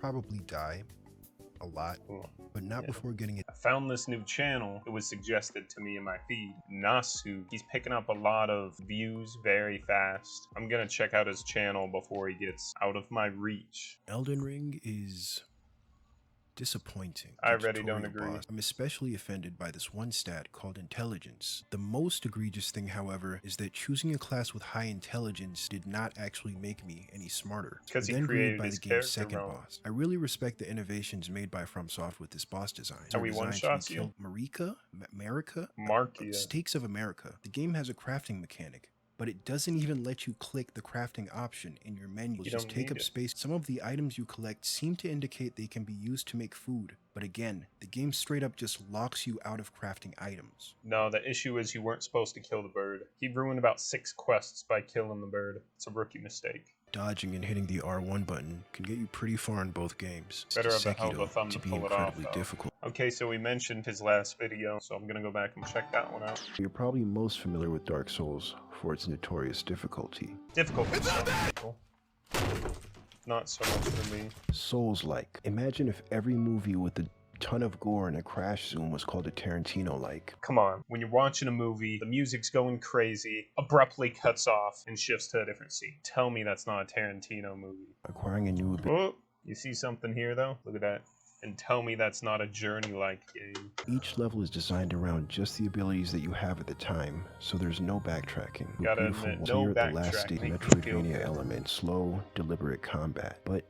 probably die a lot, but not before getting it. I found this new channel. It was suggested to me in my feed. Nasu. He's picking up a lot of views very fast. I'm gonna check out his channel before he gets out of my reach. Elden Ring is disappointing. I already don't agree. I'm especially offended by this one stat called intelligence. The most egregious thing, however, is that choosing a class with high intelligence did not actually make me any smarter. Because he Then created by his the game's character second wrong. boss. I really respect the innovations made by FromSoft with this boss design. Are we one-shots you? Marika? Stakes of America. The game has a crafting mechanic, but it doesn't even let you click the crafting option in your menu. Just take up space. Some of the items you collect seem to indicate they can be used to make food, but again, the game straight up just locks you out of crafting items. No, the issue is you weren't supposed to kill the bird. He ruined about 6 quests by killing the bird. It's a rookie mistake. Dodging and hitting the R1 button can get you pretty far in both games. Better have a hell of a thumb to be pull it off, incredibly difficult. Okay, so we mentioned his last video, so I'm gonna go back and check that one out. You're probably most familiar with Dark Souls for its notorious difficulty. Not so much for me. Souls-like. Imagine if every movie with a ton of gore and a crash zoom was called a Tarantino-like. Come on, when you're watching a movie, the music's going crazy, abruptly cuts off and shifts to a different scene. Tell me that's not a Tarantino movie. Acquiring a new ability. Oh, you see something here though? Look at that. And tell me that's not a Journey-like game. Each level is designed around just the abilities that you have at the time, so there's no backtracking. Gotta admit, no backtracking. The last state Metroidvania element, slow, deliberate combat. But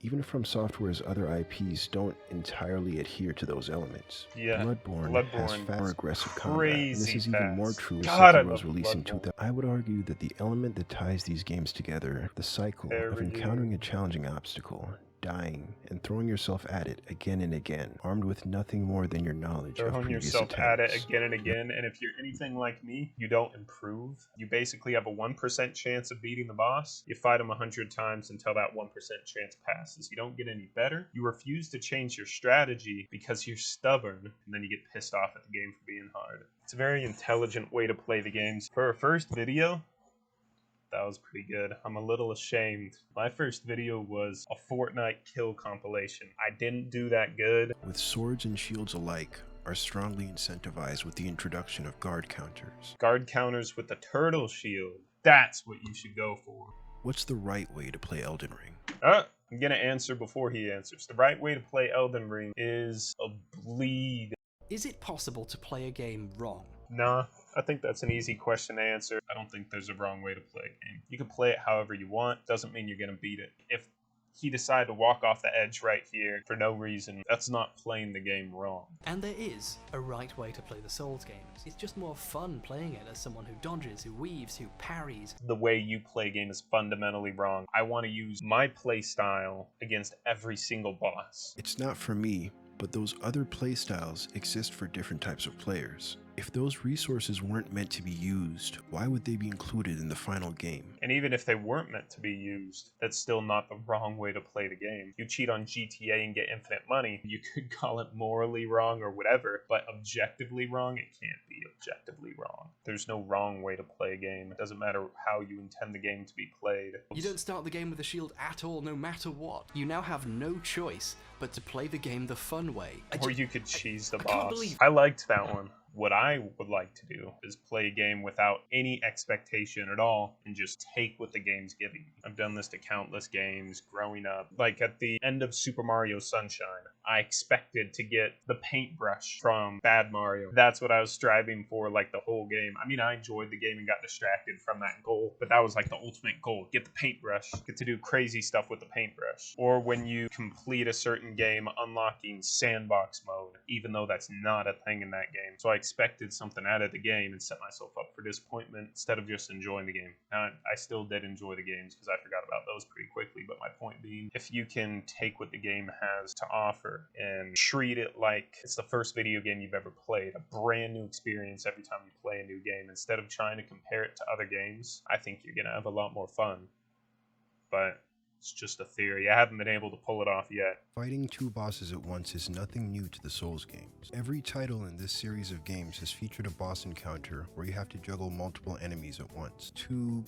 even from Software's other IPs don't entirely adhere to those elements. Yeah, Bloodborne has more aggressive combat. And this is even more true as Sekiro's release in 2000. I would argue that the element that ties these games together, the cycle of encountering a challenging obstacle, dying, and throwing yourself at it again and again, armed with nothing more than your knowledge of previous attempts. At it again and again, and if you're anything like me, you don't improve. You basically have a 1% chance of beating the boss. You fight him 100 times until that 1% chance passes. You don't get any better. You refuse to change your strategy because you're stubborn, and then you get pissed off at the game for being hard. It's a very intelligent way to play the games. For a first video, that was pretty good. I'm a little ashamed. My first video was a Fortnite kill compilation. I didn't do that good. With swords and shields alike are strongly incentivized with the introduction of guard counters. Guard counters with the turtle shield. That's what you should go for. What's the right way to play Elden Ring? I'm gonna answer before he answers. The right way to play Elden Ring is a bleed. Is it possible to play a game wrong? Nah, I think that's an easy question to answer. I don't think there's a wrong way to play a game. You can play it however you want. Doesn't mean you're going to beat it. If he decided to walk off the edge right here for no reason, that's not playing the game wrong. And there is a right way to play the Souls games. It's just more fun playing it as someone who dodges, who weaves, who parries. The way you play a game is fundamentally wrong. I want to use my play style against every single boss. It's not for me, but those other playstyles exist for different types of players. If those resources weren't meant to be used, why would they be included in the final game? And even if they weren't meant to be used, that's still not the wrong way to play the game. You cheat on GTA and get infinite money, you could call it morally wrong or whatever, but objectively wrong, it can't be objectively wrong. There's no wrong way to play a game. It doesn't matter how you intend the game to be played. You don't start the game with a shield at all, no matter what. You now have no choice but to play the game the fun way. Or you could cheese the boss. I liked that one. What I would like to do is play a game without any expectation at all and just take what the game's giving me. I've done this to countless games growing up. Like at the end of Super Mario Sunshine, I expected to get the paintbrush from Bad Mario. That's what I was striving for like the whole game. I mean, I enjoyed the game and got distracted from that goal, but that was like the ultimate goal. Get the paintbrush. Get to do crazy stuff with the paintbrush. Or when you complete a certain game, unlocking sandbox mode, even though that's not a thing in that game. So I expected something out of the game and set myself up for disappointment instead of just enjoying the game. Now, I still did enjoy the games because I forgot about those pretty quickly, but my point being, if you can take what the game has to offer and treat it like it's the first video game you've ever played, a brand new experience every time you play a new game, instead of trying to compare it to other games, I think you're going to have a lot more fun. But it's just a theory. I haven't been able to pull it off yet. Fighting two bosses at once is nothing new to the Souls games. Every title in this series of games has featured a boss encounter where you have to juggle multiple enemies at once. To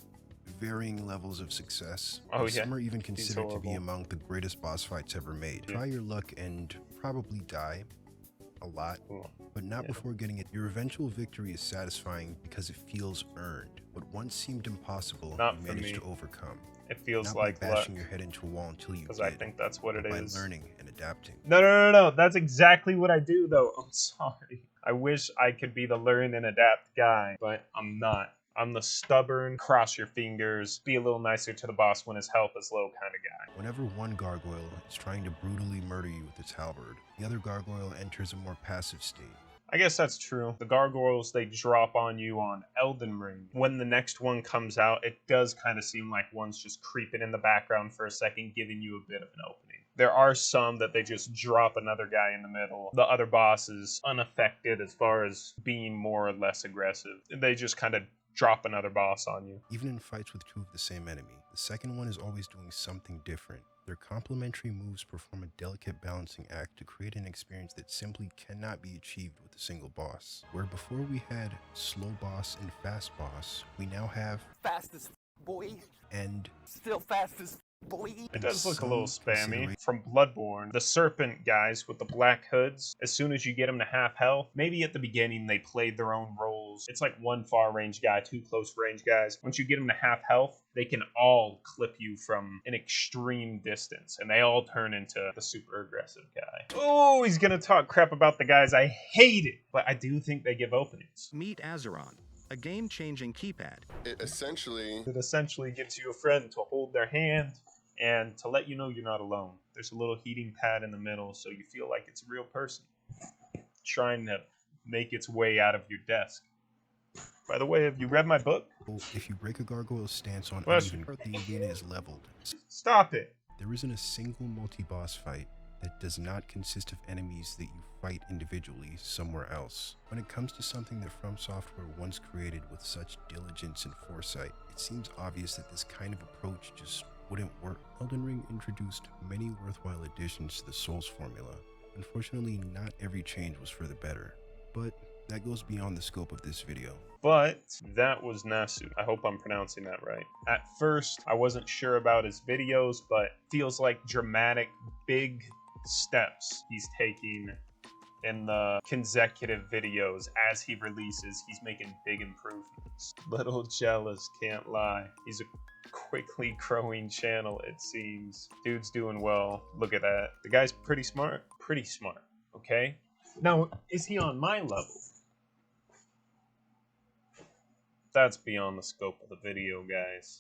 varying levels of success. Oh, yeah. Some are even considered to be among the greatest boss fights ever made. Try your luck and probably die a lot, but not before getting it. Your eventual victory is satisfying because it feels earned. What once seemed impossible, you managed to overcome. It feels not like by bashing your head into a wall until you because did, I think that's what it is. By learning and adapting. No. That's exactly what I do, though. I'm sorry. I wish I could be the learn and adapt guy, but I'm not. I'm the stubborn, cross your fingers, be a little nicer to the boss when his health is low kind of guy. Whenever one gargoyle is trying to brutally murder you with its halberd, the other gargoyle enters a more passive state. I guess that's true. The gargoyles, they drop on you on Elden Ring. When the next one comes out, it does kind of seem like one's just creeping in the background for a second, giving you a bit of an opening. There are some that they just drop another guy in the middle. The other boss is unaffected as far as being more or less aggressive. They just kind of drop another boss on you. Even in fights with two of the same enemy, the second one is always doing something different. Their complementary moves perform a delicate balancing act to create an experience that simply cannot be achieved with a single boss. Where before we had slow boss and fast boss, we now have fastest boy and still fastest boy. It does look a little spammy. From Bloodborne, the serpent guys with the black hoods, as soon as you get them to half health, maybe at the beginning they played their own roles. It's like one far range guy, two close range guys. Once you get them to half health, they can all clip you from an extreme distance, and they all turn into the super aggressive guy. Oh, he's gonna talk crap about the guys. I hate it, but I do think they give openings. Meet Azeron, a game-changing keypad. It essentially gives you a friend to hold their hand and to let you know you're not alone. There's a little heating pad in the middle, so you feel like it's a real person trying to make its way out of your desk. By the way, have you read my book? If you break a gargoyle's stance on uneven, the arena is leveled. Stop it! There isn't a single multi-boss fight that does not consist of enemies that you fight individually somewhere else. When it comes to something that From Software once created with such diligence and foresight, it seems obvious that this kind of approach just wouldn't work. Elden Ring introduced many worthwhile additions to the Souls formula. Unfortunately, not every change was for the better, but that goes beyond the scope of this video. But that was Nasu. I hope I'm pronouncing that right. At first, I wasn't sure about his videos, but feels like dramatic, big steps he's taking in the consecutive videos. As he releases, he's making big improvements. Little jealous, can't lie. He's a quickly growing channel, it seems. Dude's doing well. Look at that. The guy's pretty smart. Pretty smart, okay? Now, is he on my level? That's beyond the scope of the video, guys.